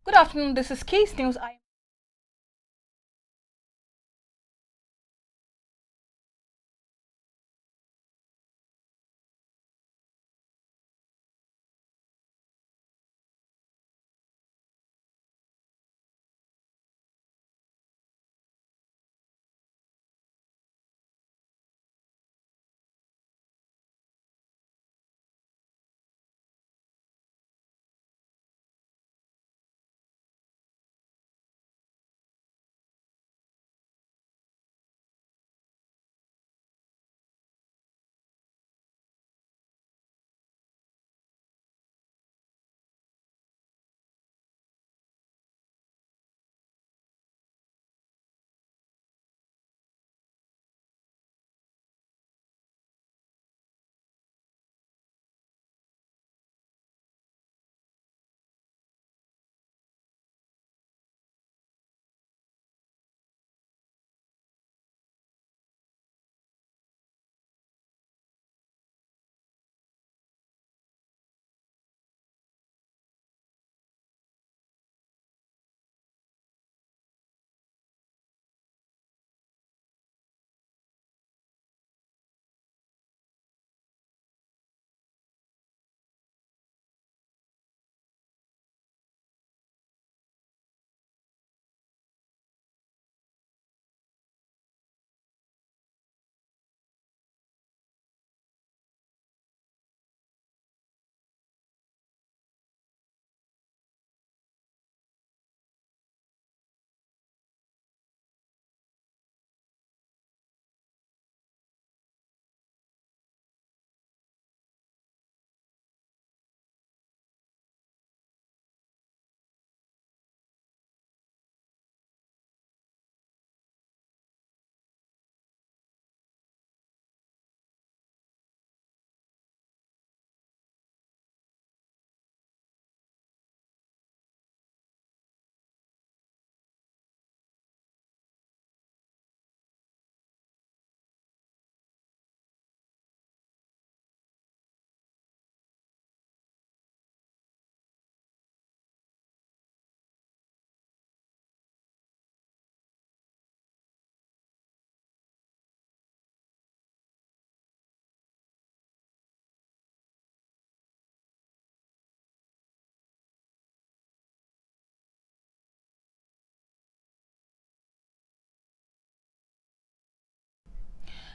Good afternoon, this is Quays News.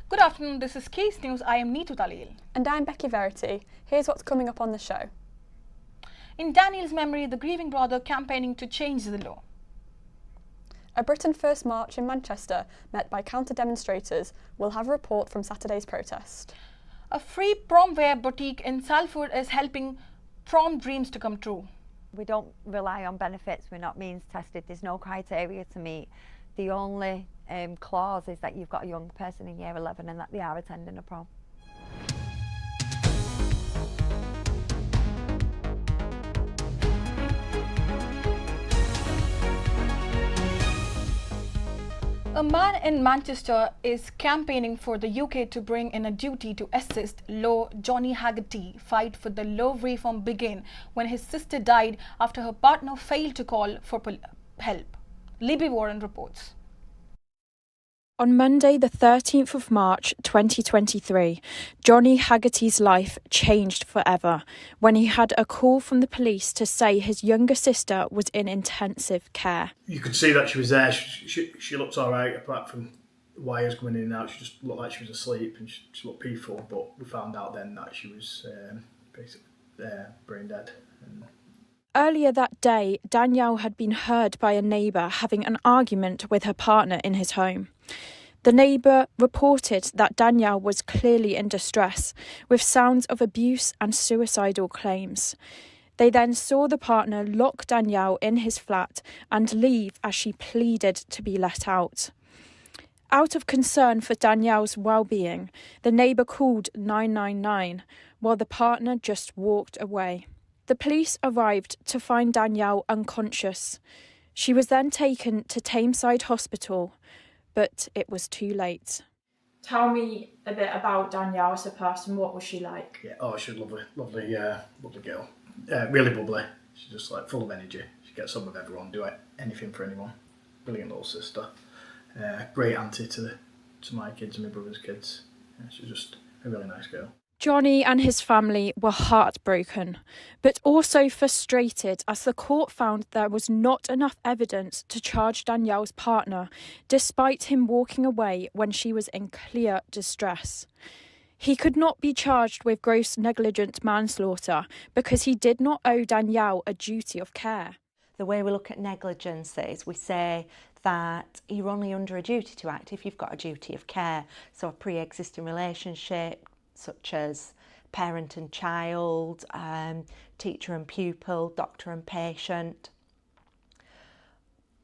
Good afternoon, this is Quays News. I am Neetu Talil. And I'm Becky Verity. Here's what's coming up on the show. In Daniel's memory, the grieving brother campaigning to change the law. A Britain First march in Manchester, met by counter-demonstrators, will have a report from Saturday's protest. A free prom wear boutique in Salford is helping prom dreams to come true. We don't rely on benefits, we're not means tested, there's no criteria to meet. The only clause is that you've got a young person in year 11 and that they are attending a prom. A man in Manchester is campaigning for the UK to bring in a duty to assist Law Johnny Haggerty fight for the law reform began when his sister died after her partner failed to call for help. Libby Warren reports. On Monday, the 13th of March 2023, Johnny Haggerty's life changed forever when he had a call from the police to say his younger sister was in intensive care. You could see that she was there. She looked all right, apart from wires coming in and out. She just looked like she was asleep and she looked peaceful, but we found out then that she was basically brain dead. Earlier that day, Danielle had been heard by a neighbour having an argument with her partner in his home. The neighbour reported that Danielle was clearly in distress, with sounds of abuse and suicidal claims. They then saw the partner lock Danielle in his flat and leave as she pleaded to be let out. Out of concern for Danielle's well-being, the neighbour called 999, while the partner just walked away. The police arrived to find Danielle unconscious. She was then taken to Tameside Hospital, but it was too late. Tell me a bit about Danielle as a person. What was she like? Yeah, she was lovely girl. Really bubbly. She's just like full of energy. gets on with everyone, do anything for anyone. Brilliant little sister. Great auntie to my kids and my brother's kids. Yeah, she's just a really nice girl. Johnny and his family were heartbroken, but also frustrated as the court found there was not enough evidence to charge Danielle's partner, despite him walking away when she was in clear distress. He could not be charged with gross negligent manslaughter because he did not owe Danielle a duty of care. The way we look at negligence is we say that you're only under a duty to act if you've got a duty of care. So a pre-existing relationship, such as parent and child, teacher and pupil, doctor and patient.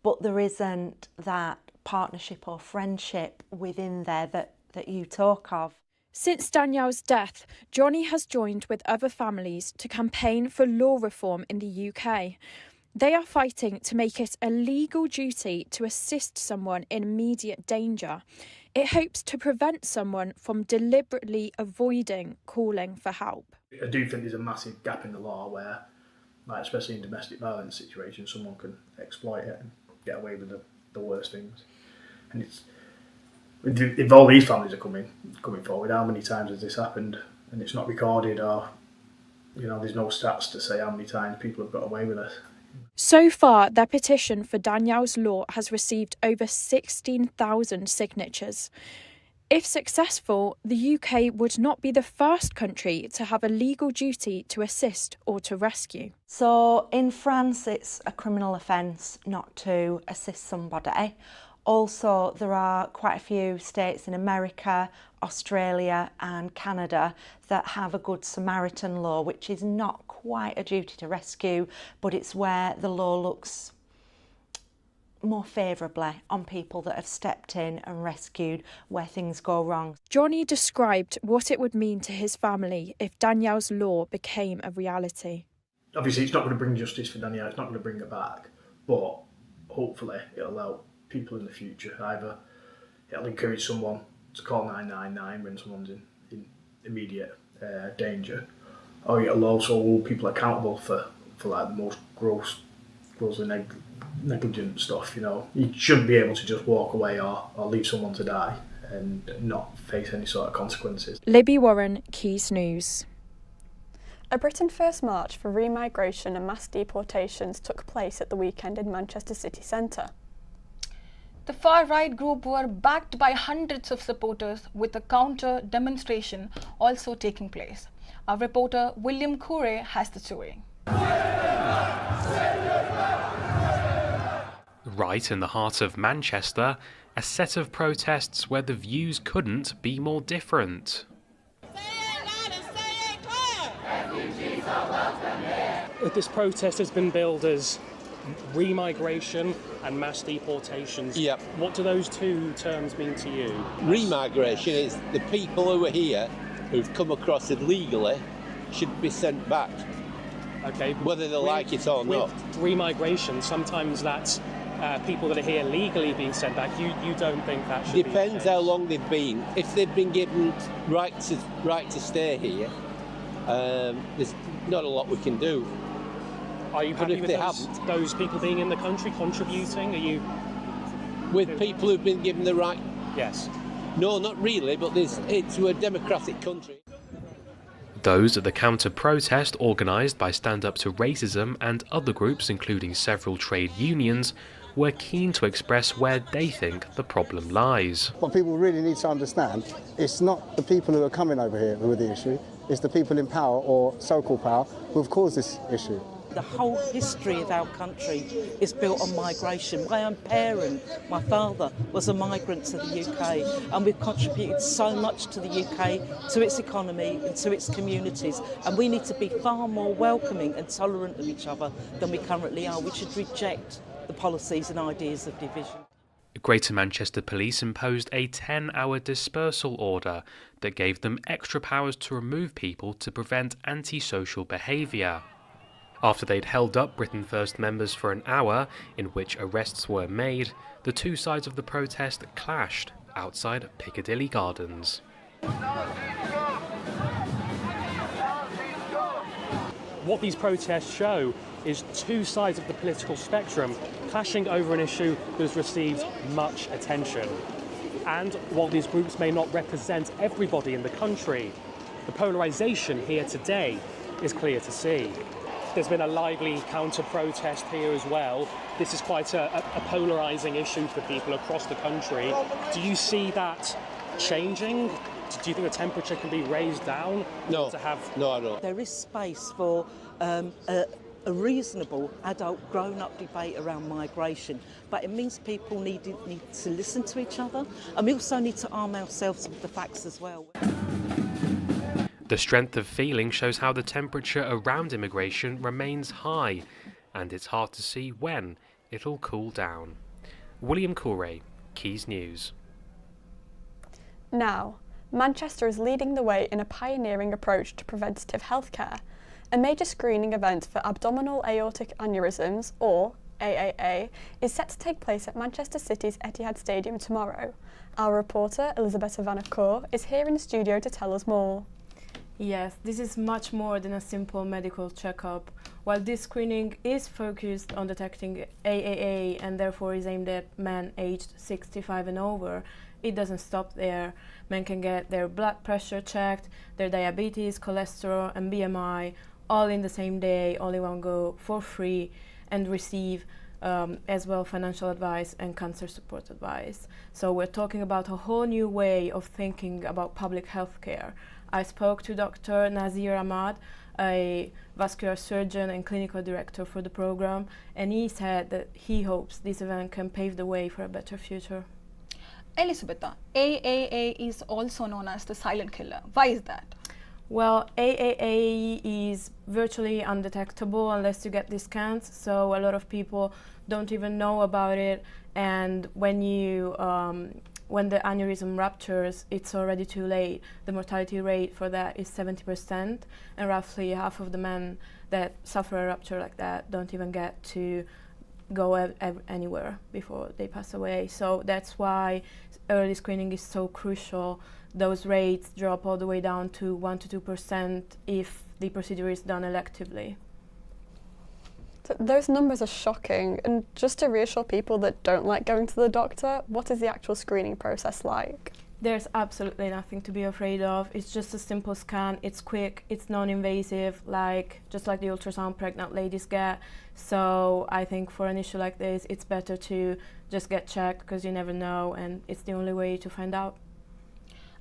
But there isn't that partnership or friendship within there that you talk of. Since Danielle's death, Johnny has joined with other families to campaign for law reform in the UK. They are fighting to make it a legal duty to assist someone in immediate danger. It hopes to prevent someone from deliberately avoiding calling for help. I do think there's a massive gap in the law where, like especially in domestic violence situations, someone can exploit it and get away with the worst things. And it's if all these families are coming forward, how many times has this happened and it's not recorded, or there's no stats to say how many times people have got away with it. So far, their petition for Danielle's law has received over 16,000 signatures. If successful, the UK would not be the first country to have a legal duty to assist or to rescue. So in France, it's a criminal offence not to assist somebody. Also, there are quite a few states in America, Australia and Canada that have a Good Samaritan law, which is not quite a duty to rescue, but it's where the law looks more favourably on people that have stepped in and rescued where things go wrong. Johnny described what it would mean to his family if Danielle's law became a reality. Obviously, it's not going to bring justice for Danielle, it's not going to bring her back, but hopefully it'll allow people in the future, either it'll encourage someone to call 999 when someone's in immediate danger, or it'll also hold people accountable for like the most grossly negligent stuff. You shouldn't be able to just walk away or leave someone to die and not face any sort of consequences. Libby Warren, Quays News. A Britain First march for remigration and mass deportations took place at the weekend in Manchester city centre. The far-right group were backed by hundreds of supporters, with a counter-demonstration also taking place. Our reporter William Corey has the story. Right in the heart of Manchester, a set of protests where the views couldn't be more different. This protest has been billed as remigration and mass deportations. Yep. What do those two terms mean to you? Remigration is the people who are here, who've come across illegally, should be sent back. Okay. Whether they like it or not. Remigration, sometimes that's people that are here legally being sent back. You don't think that should Depends how long they've been. If they've been given right to stay here, there's not a lot we can do. Are you happy with haven't, those people being in the country contributing? Are you with people who've been given the right? Yes. No, not really, but it's a democratic country. Those at the counter-protest, organised by Stand Up to Racism and other groups including several trade unions, were keen to express where they think the problem lies. What people really need to understand, it's not the people who are coming over here who are the issue, it's the people in power or so-called power who have caused this issue. The whole history of our country is built on migration. My own parent, my father, was a migrant to the UK, and we've contributed so much to the UK, to its economy and to its communities, and we need to be far more welcoming and tolerant of each other than we currently are. We should reject the policies and ideas of division. Greater Manchester Police imposed a 10-hour dispersal order that gave them extra powers to remove people to prevent antisocial behaviour. After they'd held up Britain First members for an hour, in which arrests were made, the two sides of the protest clashed outside Piccadilly Gardens. What these protests show is two sides of the political spectrum clashing over an issue that has received much attention. And while these groups may not represent everybody in the country, the polarisation here today is clear to see. There's been a lively counter-protest here as well. This is quite a polarising issue for people across the country. Do you see that changing? Do you think the temperature can be raised down? No, no, I don't. There is space for a reasonable adult grown-up debate around migration, but it means people need to listen to each other, and we also need to arm ourselves with the facts as well. The strength of feeling shows how the temperature around immigration remains high, and it's hard to see when it'll cool down. William Corey, Quays News. Now, Manchester is leading the way in a pioneering approach to preventative healthcare. A major screening event for abdominal aortic aneurysms, or AAA, is set to take place at Manchester City's Etihad Stadium tomorrow. Our reporter, Elisabetta Vanacore, is here in the studio to tell us more. Yes, this is much more than a simple medical checkup. While this screening is focused on detecting AAA and therefore is aimed at men aged 65 and over, it doesn't stop there. Men can get their blood pressure checked, their diabetes, cholesterol and BMI all in the same day, all in one go, for free, and receive as well financial advice and cancer support advice. So we're talking about a whole new way of thinking about public health care. I spoke to Dr. Nazir Ahmad, a vascular surgeon and clinical director for the program, and he said that he hopes this event can pave the way for a better future. Elisabetta, AAA is also known as the silent killer. Why is that? Well, AAA is virtually undetectable unless you get these scans, so a lot of people don't even know about it, and when the aneurysm ruptures, it's already too late. The mortality rate for that is 70%, and roughly half of the men that suffer a rupture like that don't even get to go anywhere before they pass away. So that's why early screening is so crucial. Those rates drop all the way down to 1 to 2% if the procedure is done electively. Those numbers are shocking, and just to reassure people that don't like going to the doctor, what is the actual screening process like? There's absolutely nothing to be afraid of. It's just a simple scan, it's quick, it's non-invasive, just like the ultrasound pregnant ladies get. So I think for an issue like this, it's better to just get checked because you never know, and it's the only way to find out.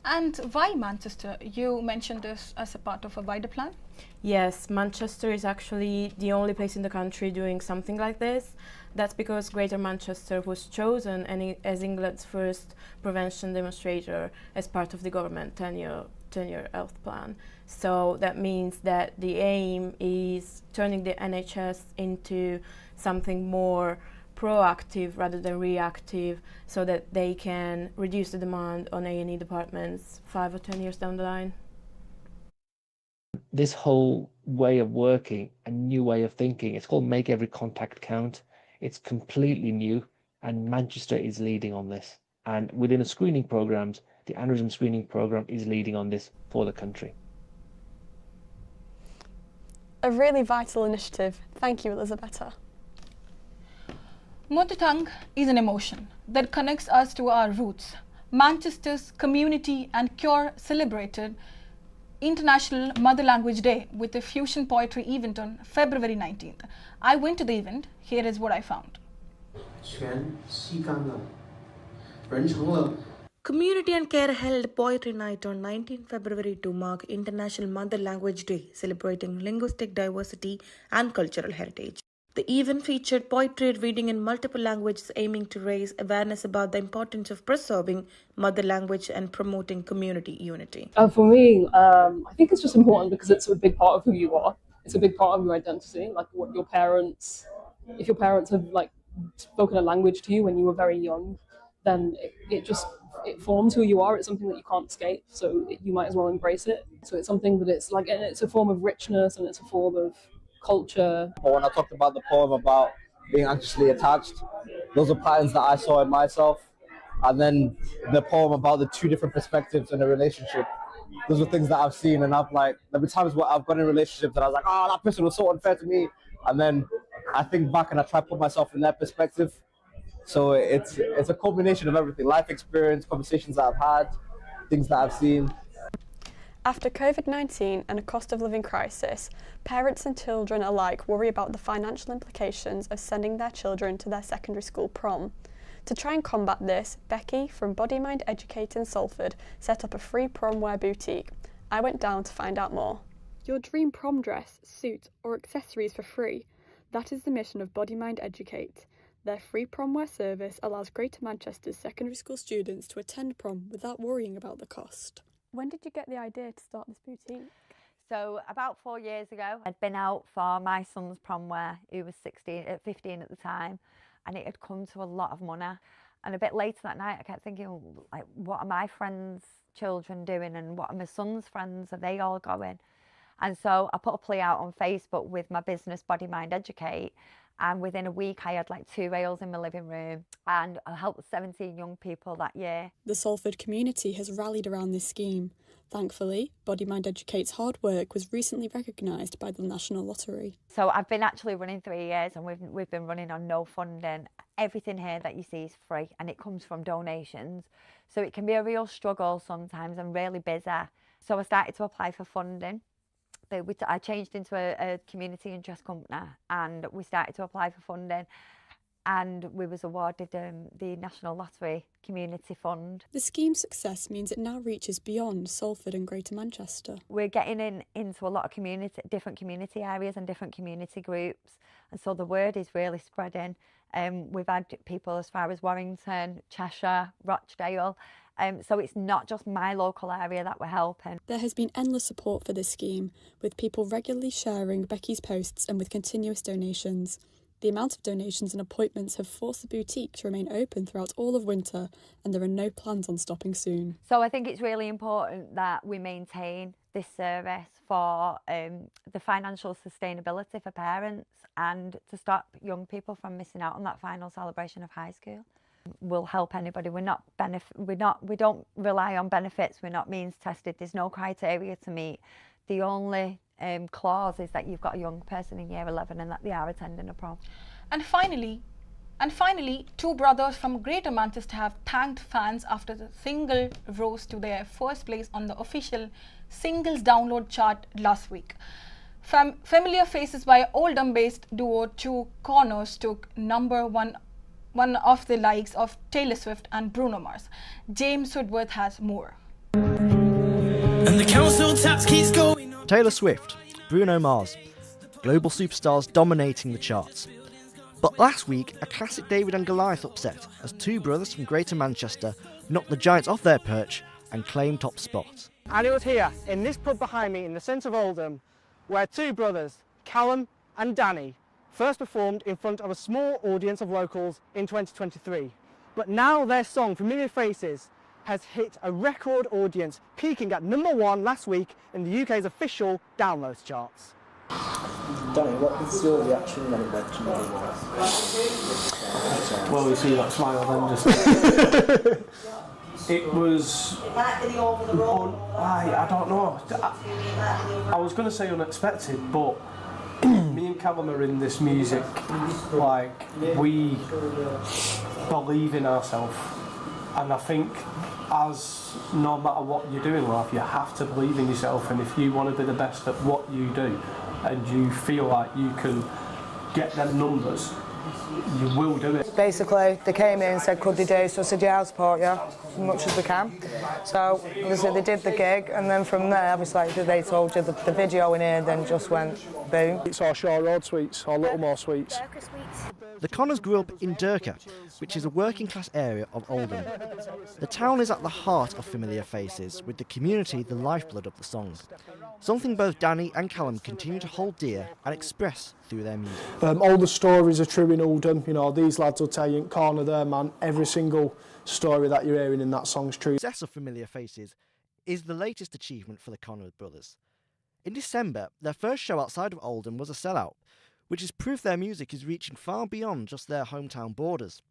And why Manchester? You mentioned this as a part of a wider plan? Yes, Manchester is actually the only place in the country doing something like this. That's because Greater Manchester was chosen as England's first prevention demonstrator as part of the government 10-year health plan. So that means that the aim is turning the NHS into something more proactive rather than reactive, so that they can reduce the demand on A&E departments 5 or 10 years down the line. This whole way of working, a new way of thinking, it's called Make Every Contact Count. It's completely new, and Manchester is leading on this. And within the screening programs, the aneurysm screening program is leading on this for the country. A really vital initiative. Thank you, Elisabetta. Mother tongue is an emotion that connects us to our roots. Manchester's Community and Cure celebrated International Mother Language Day with a fusion poetry event on February 19th. I went to the event. Here is what I found. Community and Care held Poetry Night on 19 February to mark International Mother Language Day, celebrating linguistic diversity and cultural heritage. The event featured poetry reading in multiple languages, aiming to raise awareness about the importance of preserving mother language and promoting community unity. For me, I think it's just important because it's a big part of who you are. It's a big part of your identity, like what your parents, if your parents have spoken a language to you when you were very young, then it forms who you are. It's something that you can't escape, so you might as well embrace it. So it's something that and it's a form of richness, and it's a form of culture. When I talked about the poem about being anxiously attached, those are patterns that I saw in myself. And then the poem about the two different perspectives in a relationship, those are things that I've seen, and there'll be times where I've gone in relationships and I was like, that person was so unfair to me. And then I think back and I try to put myself in their perspective. So it's a combination of everything: life experience, conversations that I've had, things that I've seen. After COVID-19 and a cost of living crisis, parents and children alike worry about the financial implications of sending their children to their secondary school prom. To try and combat this, Becky from Body Mind Educate in Salford set up a free prom wear boutique. I went down to find out more. Your dream prom dress, suit or accessories for free. That is the mission of Body Mind Educate. Their free prom wear service allows Greater Manchester's secondary school students to attend prom without worrying about the cost. When did you get the idea to start this boutique? So about 4 years ago, I'd been out for my son's prom wear, who was 15 at the time, and it had come to a lot of money. And a bit later that night, I kept thinking, like, what are my friends' children doing, and what are my son's friends? Are they all going? And so I put a plea out on Facebook with my business, Body Mind Educate, and within a week I had like 2 rails in my living room, and I helped 17 young people that year. The Salford community has rallied around this scheme. Thankfully, Body Mind Educate's hard work was recently recognised by the National Lottery. So I've been actually running 3 years, and we've been running on no funding. Everything here that you see is free, and it comes from donations. So it can be a real struggle sometimes and really busy. So I started to apply for funding. I changed into a community interest company, and we started to apply for funding, and we was awarded the National Lottery Community Fund. The scheme's success means it now reaches beyond Salford and Greater Manchester. We're getting into a lot of different community areas and different community groups, and so the word is really spreading. We've had people as far as Warrington, Cheshire, Rochdale. So it's not just my local area that we're helping. There has been endless support for this scheme, with people regularly sharing Becky's posts and with continuous donations. The amount of donations and appointments have forced the boutique to remain open throughout all of winter, and there are no plans on stopping soon. So I think it's really important that we maintain this service for the financial sustainability for parents, and to stop young people from missing out on that final celebration of high school. We'll help anybody. We don't rely on benefits. We're not means tested. There's no criteria to meet. The only clause is that you've got a young person in year 11 and that they are attending a prom. And finally, 2 brothers from Greater Manchester have thanked fans after the single rose to their first place on the official singles download chart last week. Familiar Faces by Oldham-based duo 2 Corners took number one of the likes of Taylor Swift and Bruno Mars. James Woodworth has more. And the council tax keeps going on. Taylor Swift, Bruno Mars, global superstars dominating the charts. But last week, a classic David and Goliath upset as 2 brothers from Greater Manchester knocked the Giants off their perch and claimed top spot. And it was here, in this pub behind me in the centre of Oldham, where 2 brothers, Callum and Danny, first performed in front of a small audience of locals in 2023. But now their song, Familiar Faces, has hit a record audience, peaking at #1 last week in the UK's official downloads charts. Danny, what was your reaction when it went to #1? Well, you see that smile then just... It was... I don't know. I was going to say unexpected, but me and Callum are in this music, like, we believe in ourselves, and I think as no matter what you do in life, you have to believe in yourself, and if you want to be the best at what you do and you feel like you can get them numbers, you will do it. Basically, they came in and said, could they do? So I said, yeah, I'll support you as much as we can. So obviously they did the gig, and then from there, obviously, like they told you, the video in here then just went boom. It's our Shore Road sweets, our Littlemore sweets. The Connors grew up in Durka, which is a working class area of Oldham. The town is at the heart of Familiar Faces, with the community the lifeblood of the song. Something both Danny and Callum continue to hold dear and express through their music. All the stories are true in Oldham. You know, these lads will tell you in corner there, man, every single story that you're hearing in that song's true. The success of Familiar Faces is the latest achievement for the Connors brothers. In December, their first show outside of Oldham was a sellout, which is proof their music is reaching far beyond just their hometown borders.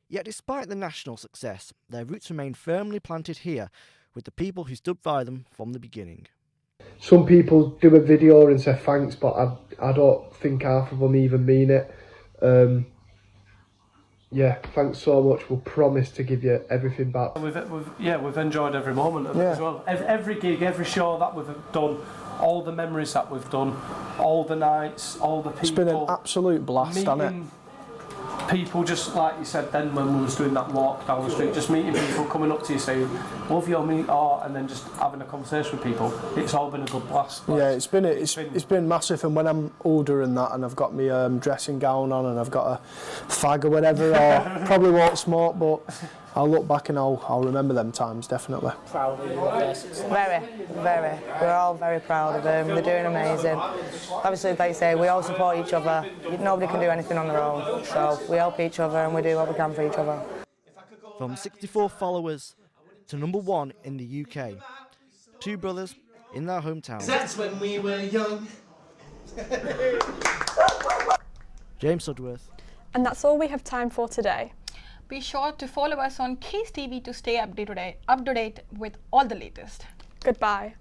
Yet despite the national success, their roots remain firmly planted here with the people who stood by them from the beginning. some people do a video and say thanks, but I don't think half of them even mean it. Yeah, thanks so much. We'll promise to give you everything back. We've enjoyed every moment of it as well. Every gig, every show that we've done, all the memories that we've done, all the nights, all the people. It's been an absolute blast, hasn't it? People, just like you said then when we was doing that walk down the street, just meeting people coming up to you saying love you, and then just having a conversation with people. It's all been a good blast. Yeah, it's been massive. And when I'm older and that, and I've got my dressing gown on and I've got a fag or whatever, or probably won't smoke, but I'll look back and I'll remember them times, definitely. Proud of you? Very. We're all very proud of them. They're doing amazing. Obviously, like you say, we all support each other. Nobody can do anything on their own, so we help each other and we do what we can for each other. From 64 followers to #1 in the UK. Two brothers in their hometown. That's when we were young. James Sudworth. And that's all we have time for today. Be sure to follow us on Quays TV to stay up to date with all the latest. Goodbye.